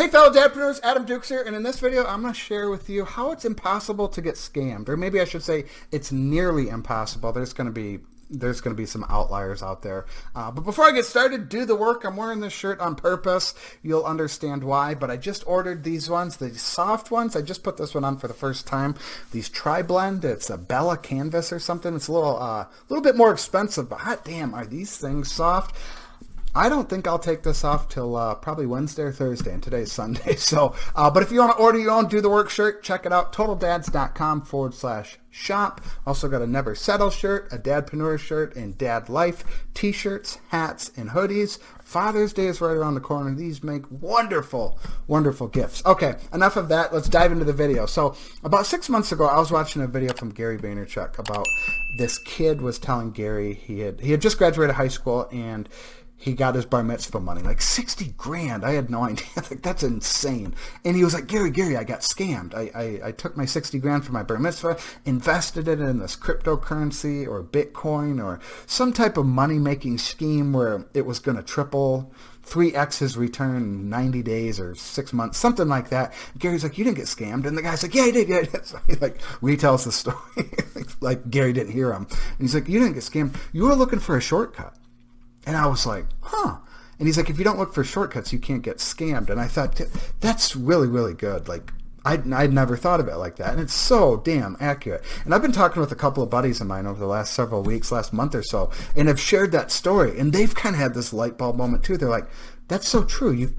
Hey fellow dadpreneurs, Adam Dukes here, and in this video I'm going to share with you how it's impossible to get scammed, or maybe I should say it's nearly impossible. There's going to be some outliers out there. But before I get started, do the work. I'm wearing this shirt on purpose. You'll understand why, but I just ordered these ones, the soft ones. I just put this one on for the first time. These Tri-Blend, it's a Bella Canvas or something. It's a little bit more expensive, but hot damn, are these things soft. I don't think I'll take this off till probably Wednesday or Thursday, and today's Sunday. So, but if you want to order your own Do the Work shirt, check it out, totaldads.com/shop. Also got a Never Settle shirt, a Dadpreneur shirt, and Dad Life t-shirts, hats, and hoodies. Father's Day is right around the corner. These make wonderful, wonderful gifts. Okay, enough of that. Let's dive into the video. So, about 6 months ago, I was watching a video from Gary Vaynerchuk about this kid was telling Gary he had just graduated high school, and he got his bar mitzvah money, like 60 grand. I had no idea. Like, that's insane. And he was like, Gary, I got scammed. I took my 60 grand for my bar mitzvah, invested it in this cryptocurrency or Bitcoin or some type of money-making scheme where it was going to triple, 3x his return in 90 days or 6 months, something like that. Gary's like, you didn't get scammed. And the guy's like, yeah, I did. Yeah. So he like retells the story like Gary didn't hear him. And he's like, you didn't get scammed. You were looking for a shortcut. And I was like, huh. And he's like, if you don't look for shortcuts, you can't get scammed. And I thought, that's really, really good. Like, I'd never thought of it like that. And it's so damn accurate. And I've been talking with a couple of buddies of mine over the last several weeks, last month or so, and have shared that story. And they've kind of had this light bulb moment too. They're like, that's so true. You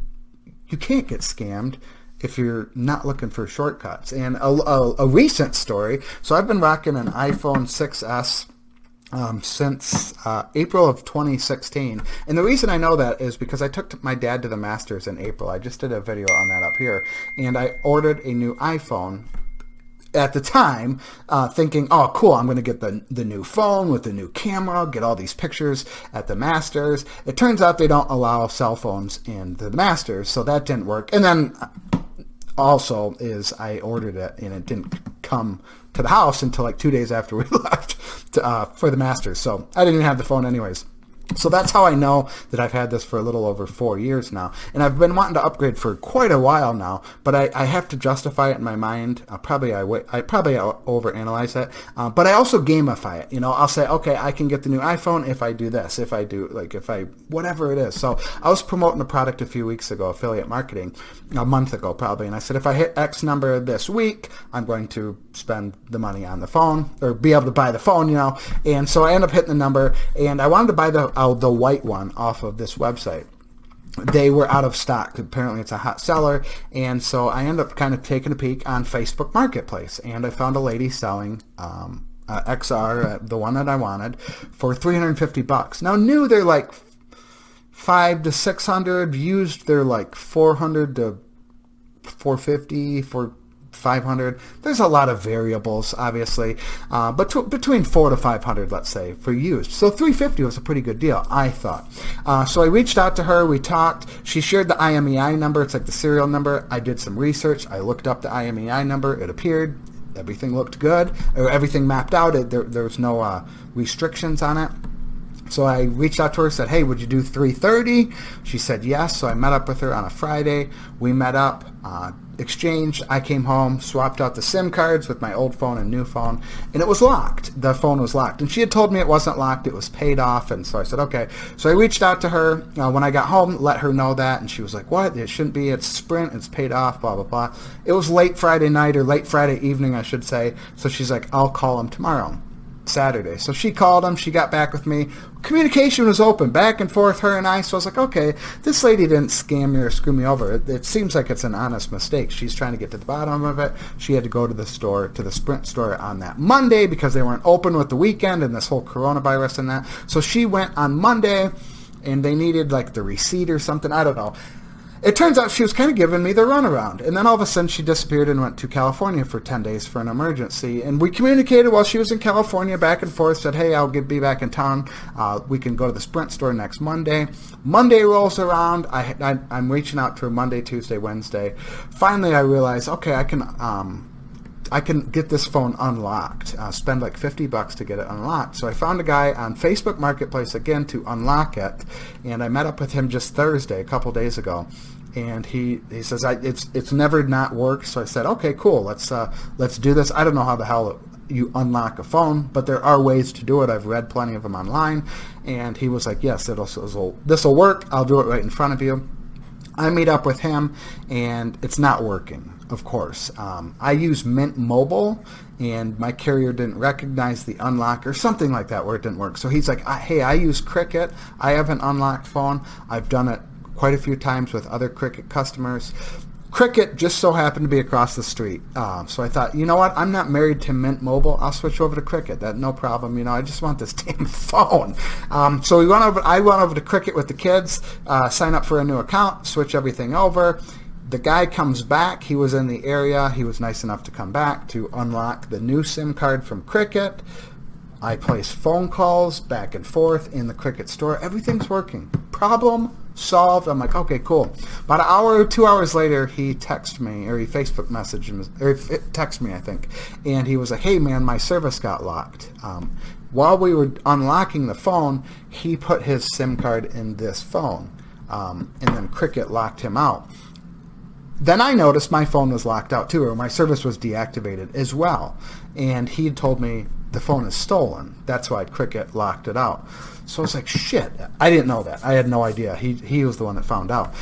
can't get scammed if you're not looking for shortcuts. And a recent story. So I've been rocking an iPhone 6S since April of 2016. And the reason I know that is because I took my dad to the Masters in April. I just did a video on that up here. And I ordered a new iPhone at the time, thinking, oh, cool, I'm going to get the new phone with the new camera, get all these pictures at the Masters. It turns out they don't allow cell phones in the Masters, so that didn't work. And then also is I ordered it and it didn't come to the house until like 2 days after we left for the Masters. So I didn't even have the phone anyways. So that's how I know that I've had this for a little over 4 years now. And I've been wanting to upgrade for quite a while now, but I have to justify it in my mind. I probably overanalyze it, but I also gamify it. You know, I'll say, okay, I can get the new iPhone if I do this, if I whatever it is. So I was promoting a product a few weeks ago, affiliate marketing, a month ago probably, and I said, if I hit X number this week, I'm going to spend the money on the phone, or be able to buy the phone, you know. And so I end up hitting the number, and I wanted to buy the white one off of this website. They were out of stock. Apparently it's a hot seller, and so I ended up kind of taking a peek on Facebook Marketplace, and I found a lady selling XR, the one that I wanted, for $350. Now new they're like $500 to $600, used they're like $400 to $450 for $500. There's a lot of variables, obviously, but between $400 to $500, let's say, for used. So $350 was a pretty good deal, I thought. So I reached out to her. We talked. She shared the IMEI number. It's like the serial number. I did some research. I looked up the IMEI number. It appeared. Everything looked good, or everything mapped out. There was no restrictions on it. So I reached out to her, said, hey, would you do $330? She said yes. So I met up with her on a Friday. We met up, exchanged. I came home, swapped out the SIM cards with my old phone and new phone, and it was locked. The phone was locked. And she had told me it wasn't locked. It was paid off. And so I said, okay. So I reached out to her when I got home, let her know that. And she was like, what? It shouldn't be. It's Sprint. It's paid off, blah, blah, blah. It was late Friday night, or late Friday evening, I should say. So she's like, I'll call him tomorrow. Saturday. So she called him. She got back with me. Communication was open, back and forth, her and I. So I was like, okay, this lady didn't scam me or screw me over. It seems like it's an honest mistake. She's trying to get to the bottom of it. She had to go to the store, to the Sprint store on that Monday because they weren't open with the weekend and this whole coronavirus and that. So she went on Monday and they needed like the receipt or something. I don't know. It turns out she was kind of giving me the runaround. And then all of a sudden she disappeared and went to California for 10 days for an emergency. And we communicated while she was in California, back and forth, said, hey, I'll be back in town. We can go to the Sprint store next Monday. Monday rolls around. I'm reaching out to her Monday, Tuesday, Wednesday. Finally, I realized, okay, I can get this phone unlocked, spend like $50 to get it unlocked. So I found a guy on Facebook Marketplace again to unlock it, and I met up with him just Thursday, a couple days ago. and he says it's never not worked. So I said, okay, cool, let's do this. I don't know how the hell you unlock a phone, but there are ways to do it. I've read plenty of them online. And he was like, yes, this will work. I'll do it right in front of you. I meet up with him, and it's not working, of course. I use Mint Mobile, and my carrier didn't recognize the unlock or something like that where it didn't work. So he's like, hey, I use Cricket. I have an unlocked phone. I've done it quite a few times with other Cricket customers. Cricket just so happened to be across the street. So I thought, you know what? I'm not married to Mint Mobile. I'll switch over to Cricket. That no problem. I just want this damn phone. So I went over to Cricket with the kids, sign up for a new account, switch everything over. The guy comes back. He was in the area. He was nice enough to come back to unlock the new SIM card from Cricket. I place phone calls back and forth in the Cricket store. Everything's working. Problem solved. I'm like, okay, cool. About an hour or 2 hours later, he texted me, or he Facebook messaged me, or texted me, I think. And he was like, hey, man, my service got locked. While we were unlocking the phone, he put his SIM card in this phone. And then Cricket locked him out. Then I noticed my phone was locked out too, or my service was deactivated as well. And he told me the phone is stolen. That's why Cricket locked it out. So I was like, shit, I didn't know that. I had no idea. He was the one that found out.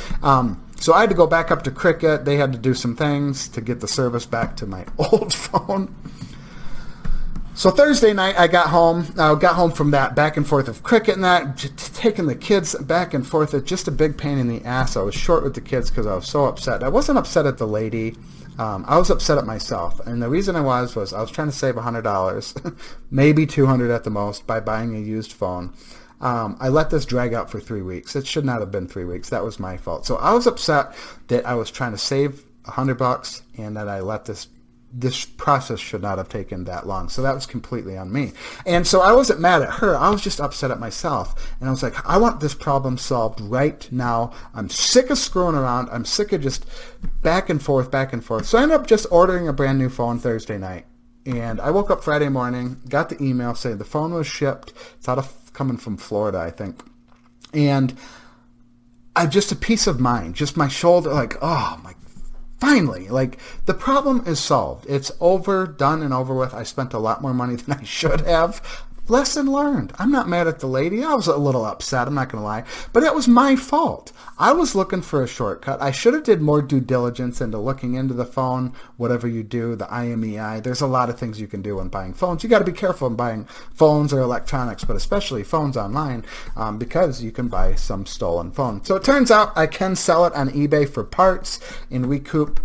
So I had to go back up to Cricket. They had to do some things to get the service back to my old phone. So Thursday night I got home from that back and forth of Cricket and that, taking the kids back and forth. It's just a big pain in the ass. I was short with the kids because I was so upset. I wasn't upset at the lady. I was upset at myself. And the reason I was I was trying to save $100, maybe $200 at the most, by buying a used phone. I let this drag out for 3 weeks. It should not have been 3 weeks. That was my fault. So I was upset that I was trying to save $100 and that I let this process should not have taken that long. So that was completely on me. And so I wasn't mad at her. I was just upset at myself. And I was like, I want this problem solved right now. I'm sick of screwing around. I'm sick of just back and forth. So I ended up just ordering a brand new phone Thursday night. And I woke up Friday morning, got the email saying the phone was shipped. It's coming from Florida, I think. And I just a peace of mind, just my shoulder, like, oh my, finally, like the problem is solved. It's over, done and over with. I spent a lot more money than I should have. Lesson learned. I'm not mad at the lady. I was a little upset, I'm not going to lie, but it was my fault. I was looking for a shortcut. I should have did more due diligence into looking into the phone, whatever you do, the IMEI. There's a lot of things you can do when buying phones. You got to be careful in buying phones or electronics, but especially phones online, because you can buy some stolen phones. So it turns out I can sell it on eBay for parts and recoup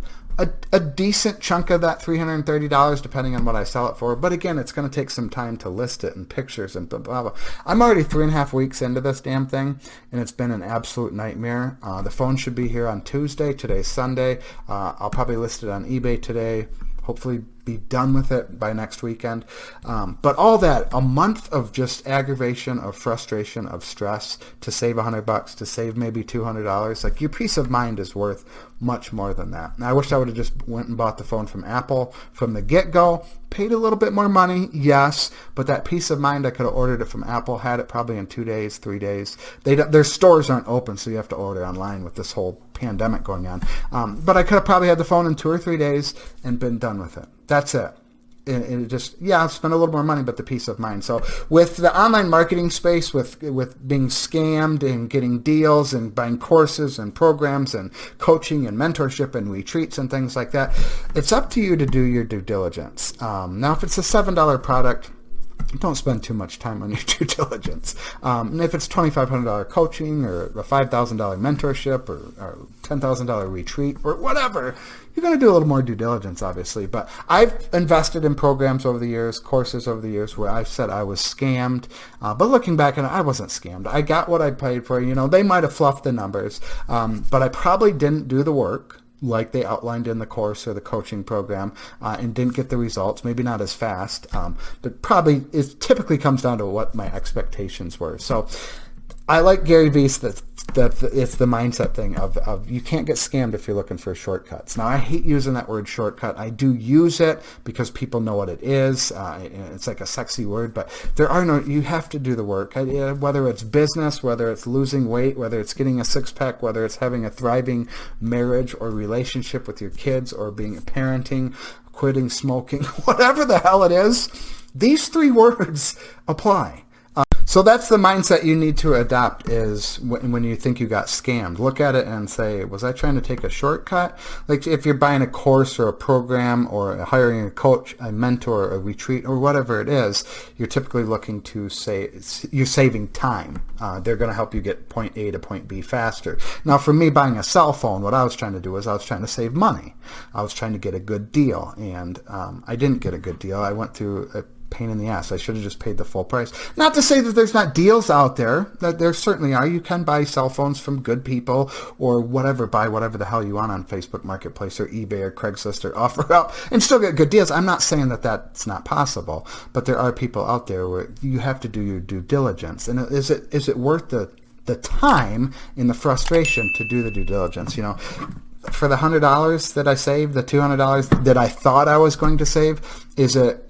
a decent chunk of that $330, depending on what I sell it for. But again, it's going to take some time to list it and pictures and blah, blah, blah. I'm already 3.5 weeks into this damn thing, and it's been an absolute nightmare. The phone should be here on Tuesday. Today's Sunday. I'll probably list it on eBay today. Hopefully be done with it by next weekend. But all that, a month of just aggravation, of frustration, of stress to save $100, to save maybe $200. Like, your peace of mind is worth much more than that. And I wish I would have just went and bought the phone from Apple from the get-go. Paid a little bit more money, yes, but that peace of mind, I could have ordered it from Apple, had it probably in 2 days, 3 days. Their stores aren't open, so you have to order online with this whole pandemic going on. But I could have probably had the phone in 2 or 3 days and been done with it. That's it. And it just, yeah, I'll spend a little more money, but the peace of mind. So with the online marketing space, with being scammed and getting deals and buying courses and programs and coaching and mentorship and retreats and things like that, it's up to you to do your due diligence. Now, if it's a $7 product, don't spend too much time on your due diligence. And if it's $2,500 coaching or a $5,000 mentorship or $10,000 retreat or whatever, you're going to do a little more due diligence, obviously. But I've invested in programs over the years, courses over the years, where I've said I was scammed. But looking back, I wasn't scammed. I got what I paid for. They might have fluffed the numbers, but I probably didn't do the work like they outlined in the course or the coaching program, and didn't get the results, maybe not as fast, but probably it typically comes down to what my expectations were. So I like Gary V's it's the mindset thing of you can't get scammed if you're looking for shortcuts. Now, I hate using that word shortcut. I do use it because people know what it is. It's like a sexy word, but you have to do the work. Whether it's business, whether it's losing weight, whether it's getting a six-pack, whether it's having a thriving marriage or relationship with your kids, or being parenting, quitting smoking, whatever the hell it is, these 3 words apply. So that's the mindset you need to adopt, is when you think you got scammed. Look at it and say, was I trying to take a shortcut? Like if you're buying a course or a program or hiring a coach, a mentor, a retreat, or whatever it is, you're typically looking to you're saving time. They're going to help you get point A to point B faster. Now, for me, buying a cell phone, what I was trying to do was I was trying to save money. I was trying to get a good deal, and I didn't get a good deal. I went through a pain in the ass. I should have just paid the full price. Not to say that there's not deals out there. That there certainly are. You can buy cell phones from good people or whatever. Buy whatever the hell you want on Facebook Marketplace or eBay or Craigslist or OfferUp and still get good deals. I'm not saying that that's not possible, but there are people out there where you have to do your due diligence. And is it worth the time and the frustration to do the due diligence? You know, for the $100 that I saved, the $200 that I thought I was going to save, is it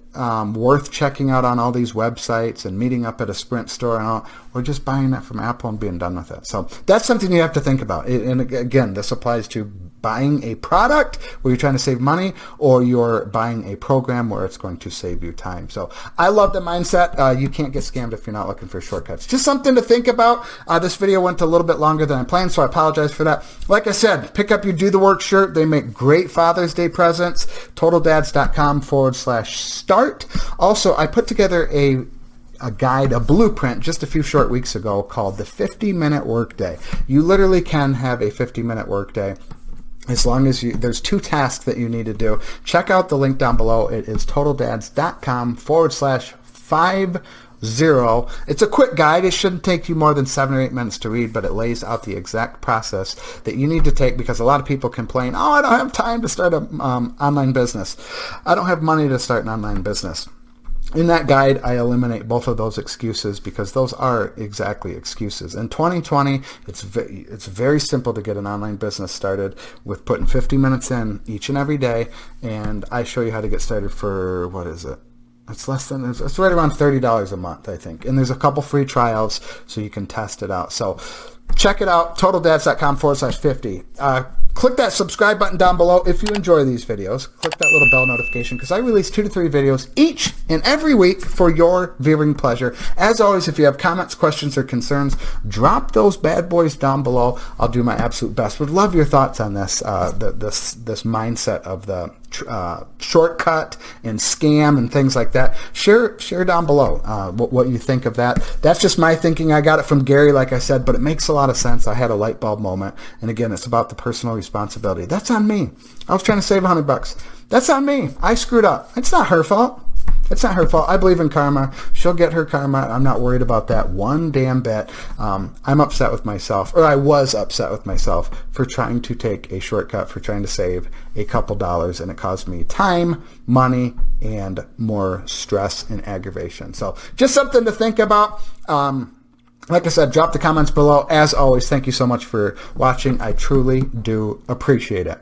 worth checking out on all these websites and meeting up at a Sprint store and all, or just buying that from Apple and being done with it? So that's something you have to think about. And again, this applies to buying a product where you're trying to save money, or you're buying a program where it's going to save you time. So I love the mindset. You can't get scammed if you're not looking for shortcuts. Just something to think about. This video went a little bit longer than I planned, so I apologize for that. Like I said, pick up your Do the Work shirt. They make great Father's Day presents. TotalDads.com/start. Also, I put together a guide, a blueprint, just a few short weeks ago called the 50-minute workday. You literally can have a 50-minute workday as long as there's 2 tasks that you need to do. Check out the link down below. It is TotalDads.com/50. It's a quick guide. It shouldn't take you more than 7 or 8 minutes to read, but it lays out the exact process that you need to take, because a lot of people complain, oh, I don't have time to start an online business. I don't have money to start an online business. In that guide, I eliminate both of those excuses, because those are exactly excuses. In 2020, it's very simple to get an online business started with putting 50 minutes in each and every day, and I show you how to get started for, what is it? It's right around $30 a month, I think. And there's a couple free trials so you can test it out. So check it out, TotalDads.com/50. Click that subscribe button down below if you enjoy these videos. Click that little bell notification, because I release 2 to 3 videos each and every week for your viewing pleasure. As always, if you have comments, questions, or concerns, drop those bad boys down below. I'll do my absolute best. Would love your thoughts on this, this mindset of the shortcut and scam and things like that. Share down below what you think of that. That's just my thinking. I got it from Gary, like I said, but it makes a lot of sense. I had a light bulb moment, and again, it's about the personal responsibility. That's on me. I was trying to save $100. That's on me. I screwed up. It's not her fault. It's not her fault. I believe in karma. She'll get her karma. I'm not worried about that one damn bit. I'm upset with myself, or I was upset with myself for trying to take a shortcut, for trying to save a couple dollars, and it caused me time, money, and more stress and aggravation. So just something to think about. Like I said, drop the comments below. As always, thank you so much for watching. I truly do appreciate it.